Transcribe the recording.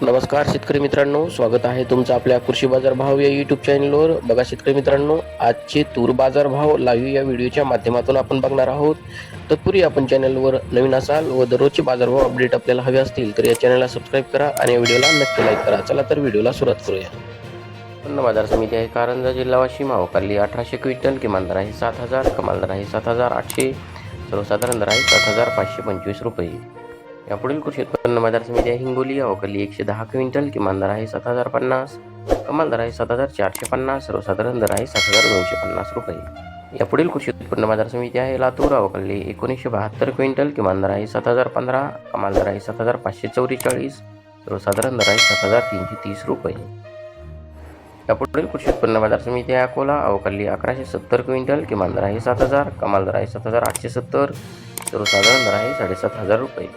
नमस्कार शेतकरी मित्रांनो, स्वागत आहे तुमचं आपल्या कृषी बाजार भाव या यूट्यूब चॅनलवर. बघा शेतकरी मित्रांनो, आजचे तूर बाजार भाव लाईव्ह या व्हिडिओच्या माध्यमातून आपण बघणार आहोत. तत्पूर्वी आपण चॅनलवर नवीन असाल व दररोजचे बाजारभाव अपडेट आपल्याला हवे असतील तर या चॅनलला सबस्क्राईब करा आणि या व्हिडिओला नक्की लाईक करा. चला तर व्हिडिओला सुरुवात करूया. उत्पन्न बाजार समिती आहे कारंजा जिल्हा वाशिम. अवकाली 1800 क्विंटल, किमान दर आहे 7000, कमाल दर आहे 7800, सर्वसाधारण दर आहे 7525 रुपये. यापुढील कृषी उत्पन्न बाजार समिती आहे हिंगोली. अवकाली 110 क्विंटल, किमान दर आहे 7050, कमाल दर आहे 7450, सर्वसाधारण दर आहे 7250 रुपये. यापुढील कृषी उत्पन्न बाजार समिती आहे लातूर. अवकाली 1972 क्विंटल, किमान दर आहे 7015, कमाल दर आहे 7544, सर्वसाधारण दर आहे 7330 रुपये. यापुढील कृषी उत्पन्न बाजार समिती आहे अकोला. अवकाली 1170 क्विंटल, किमान दर आहे 7000, कमाल दर आहे 7870, सर्वसाधारण दर आहे 7500 रुपये.